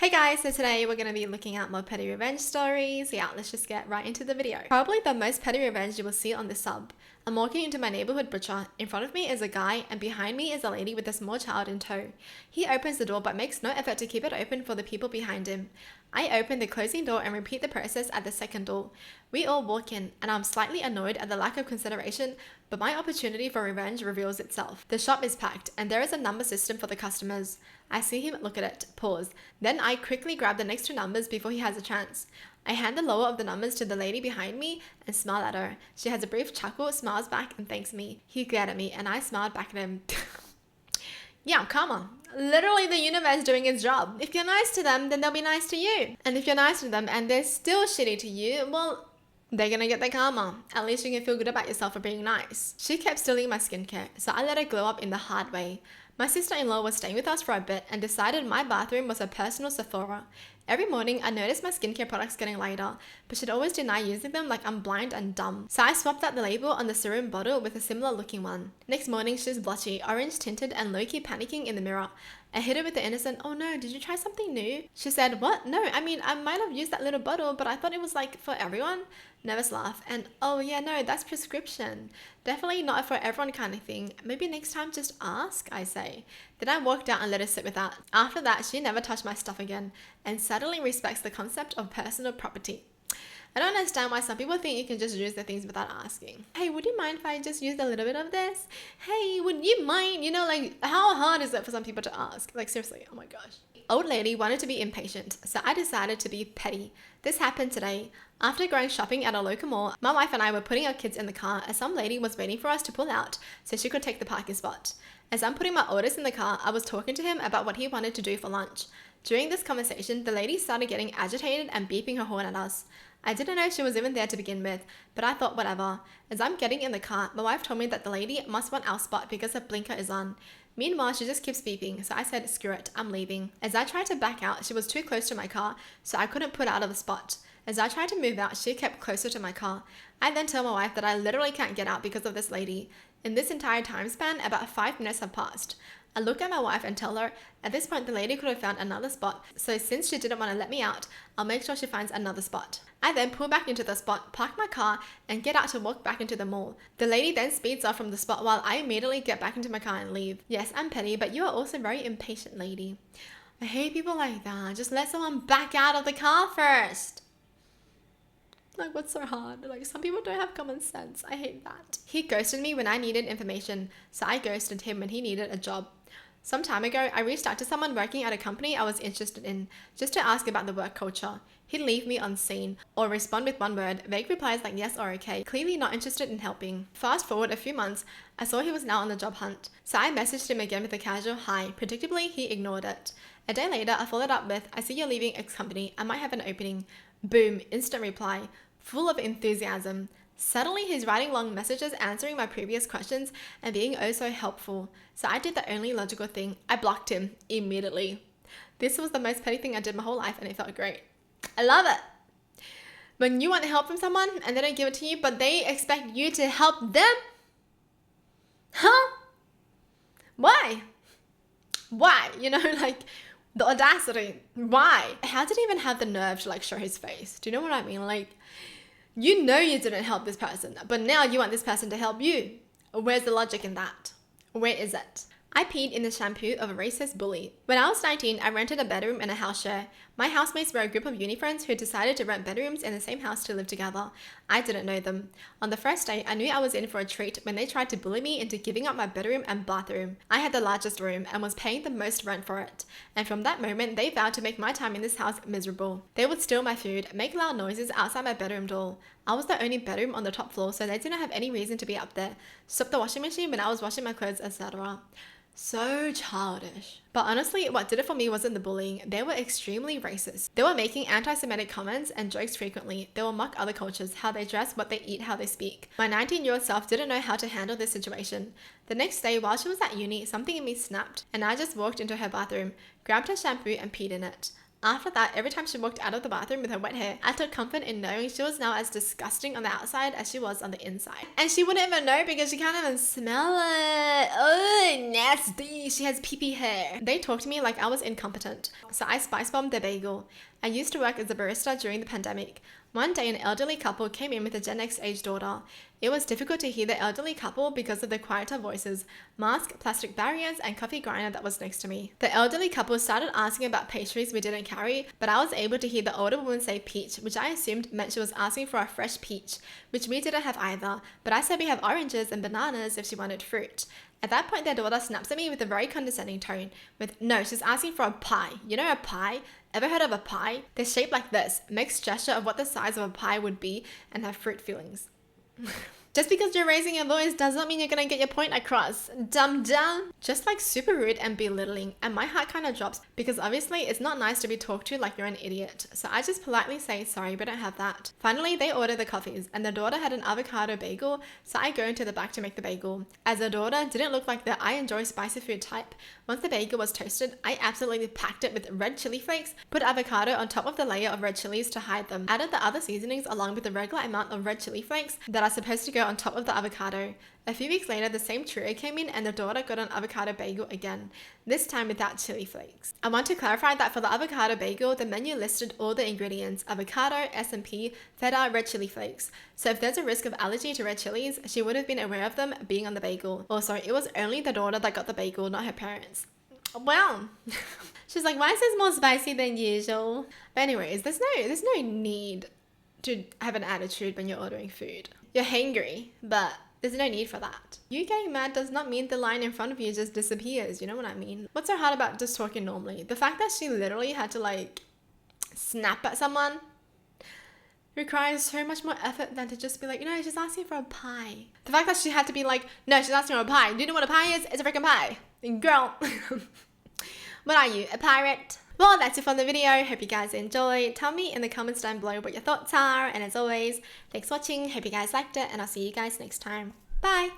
Hey guys, so today we're going to be looking at more petty revenge stories. Yeah, let's just get right into the video. Probably the most petty revenge you will see on this sub. I'm walking into my neighborhood butcher. In front of me is a guy and behind me is a lady with a small child in tow. He opens the door but makes no effort to keep it open for the people behind him. I open the closing door and repeat the process at the second door. We all walk in and I'm slightly annoyed at the lack of consideration, but my opportunity for revenge reveals itself. The shop is packed and there is a number system for the customers. I see him look at it, pause. Then I quickly grab the next two numbers before he has a chance. I hand the lower of the numbers to the lady behind me and smile at her. She has a brief chuckle, smiles back and thanks me. He glared at me and I smiled back at him. Yeah, karma. Literally the universe doing its job. If you're nice to them, then they'll be nice to you. And if you're nice to them and they're still shitty to you, well, they're gonna get their karma. At least you can feel good about yourself for being nice. She kept stealing my skincare, so I let her glow up in the hard way. My sister-in-law was staying with us for a bit and decided my bathroom was her personal Sephora. Every morning, I noticed my skincare products getting lighter, but she'd always deny using them like I'm blind and dumb. So I swapped out the label on the serum bottle with a similar looking one. Next morning, she's blotchy, orange tinted and low-key panicking in the mirror. I hit her with the innocent, "Oh no, did you try something new?" She said, "What? No, I mean, I might have used that little bottle, but I thought it was like for everyone." Nervous laugh and, "Oh yeah, no, that's prescription. Definitely not for everyone kind of thing. Maybe next time just ask," I say. Then I walked out and let her sit with that. After that, she never touched my stuff again and suddenly respects the concept of personal property. I don't understand why some people think you can just use the things without asking. "Hey, would you mind if I just used a little bit of this? Hey, would you mind?" You know, like, how hard is it for some people to ask? Like, seriously, oh my gosh. Old lady wanted to be impatient, so I decided to be petty. This happened today. After going shopping at a local mall, my wife and I were putting our kids in the car as some lady was waiting for us to pull out so she could take the parking spot. As I'm putting my orders in the car, I was talking to him about what he wanted to do for lunch. During this conversation, the lady started getting agitated and beeping her horn at us. I didn't know she was even there to begin with, but I thought whatever. As I'm getting in the car, my wife told me that the lady must want our spot because her blinker is on. Meanwhile, she just keeps beeping, so I said, "Screw it, I'm leaving." As I tried to back out, she was too close to my car, so I couldn't put out of the spot. As I tried to move out, she kept closer to my car. I then tell my wife that I literally can't get out because of this lady. In this entire time span, about 5 minutes have passed. I look at my wife and tell her, at this point the lady could have found another spot, so since she didn't want to let me out, I'll make sure she finds another spot. I then pull back into the spot, park my car, and get out to walk back into the mall. The lady then speeds off from the spot while I immediately get back into my car and leave. Yes, I'm petty, but you are also a very impatient lady. I hate people like that. Just let someone back out of the car first. Like, what's so hard? Like, some people don't have common sense. I hate that. He ghosted me when I needed information, so I ghosted him when he needed a job. Some time ago, I reached out to someone working at a company I was interested in, just to ask about the work culture. He'd leave me unseen, or respond with one word, vague replies like yes or okay, clearly not interested in helping. Fast forward a few months, I saw he was now on the job hunt, so I messaged him again with a casual hi. Predictably, he ignored it. A day later, I followed up with, "I see you're leaving X company, I might have an opening." Boom, instant reply, full of enthusiasm. Suddenly, he's writing long messages answering my previous questions and being oh so helpful. So I did the only logical thing. I blocked him immediately. This was the most petty thing I did my whole life and it felt great. I love it. When you want help from someone and they don't give it to you, but they expect you to help them? Huh? Why? Why? You know, like, the audacity. Why? How did he even have the nerve to like show his face? Do you know what I mean? Like, you know you didn't help this person, but now you want this person to help you. Where's the logic in that? Where is it? I peed in the shampoo of a racist bully. When I was 19, I rented a bedroom in a house share. My housemates were a group of uni friends who decided to rent bedrooms in the same house to live together. I didn't know them. On the first day, I knew I was in for a treat when they tried to bully me into giving up my bedroom and bathroom. I had the largest room and was paying the most rent for it. And from that moment, they vowed to make my time in this house miserable. They would steal my food, make loud noises outside my bedroom door. I was the only bedroom on the top floor, so they didn't have any reason to be up there. Stop the washing machine when I was washing my clothes, etc. So childish. But honestly, what did it for me wasn't the bullying. They were extremely racist. They were making anti-Semitic comments and jokes frequently. They will mock other cultures, how they dress, what they eat, how they speak. My 19-year-old self didn't know how to handle this situation. The next day, while she was at uni, something in me snapped, and I just walked into her bathroom, grabbed her shampoo and peed in it. After that, every time she walked out of the bathroom with her wet hair, I took comfort in knowing she was now as disgusting on the outside as she was on the inside. And she wouldn't even know because she can't even smell it. Oh, nasty. She has pee-pee hair. They talked to me like I was incompetent. So I spice bombed their bagel. I used to work as a barista during the pandemic. One day, an elderly couple came in with a Gen X age daughter. It was difficult to hear the elderly couple because of the quieter voices, mask, plastic barriers, and coffee grinder that was next to me. The elderly couple started asking about pastries we didn't carry, but I was able to hear the older woman say peach, which I assumed meant she was asking for a fresh peach, which we didn't have either, but I said we have oranges and bananas if she wanted fruit. At that point, their daughter snaps at me with a very condescending tone, with, no, she's asking for a pie. You know a pie? Ever heard of a pie? They're shaped like this, mixed gesture of what the size of a pie would be, and have fruit fillings. Just because you're raising your voice does not mean you're gonna get your point across. Dumb dumb. Just like super rude and belittling, and my heart kind of drops because obviously it's not nice to be talked to like you're an idiot. So I just politely say, sorry, but I don't have that. Finally, they order the coffees, and the daughter had an avocado bagel, so I go into the back to make the bagel. As the daughter didn't look like the I enjoy spicy food type, once the bagel was toasted, I absolutely packed it with red chili flakes, put avocado on top of the layer of red chilies to hide them, added the other seasonings along with the regular amount of red chili flakes that are supposed to go on top of the avocado. A few weeks later, the same trio came in and the daughter got an avocado bagel again, this time without chili flakes. I want to clarify that for the avocado bagel, the menu listed all the ingredients: avocado, SMP, feta, red chili flakes. So if there's a risk of allergy to red chilies, she would have been aware of them being on the bagel. Also, it was only the daughter that got the bagel, not her parents. Well, she's like, why is this more spicy than usual? But anyways, there's no need to have an attitude when you're ordering food. You're hangry, but there's no need for that. You getting mad does not mean the line in front of you just disappears, you know what I mean? What's so hard about just talking normally? The fact that she literally had to like snap at someone requires so much more effort than to just be like, you know, she's asking for a pie. The fact that she had to be like, no, she's asking for a pie. Do you know what a pie is? It's a freaking pie. Girl. What are you, a pirate? Well, that's it for the video. Hope you guys enjoyed. Tell me in the comments down below what your thoughts are. And as always, thanks for watching. Hope you guys liked it. And I'll see you guys next time. Bye.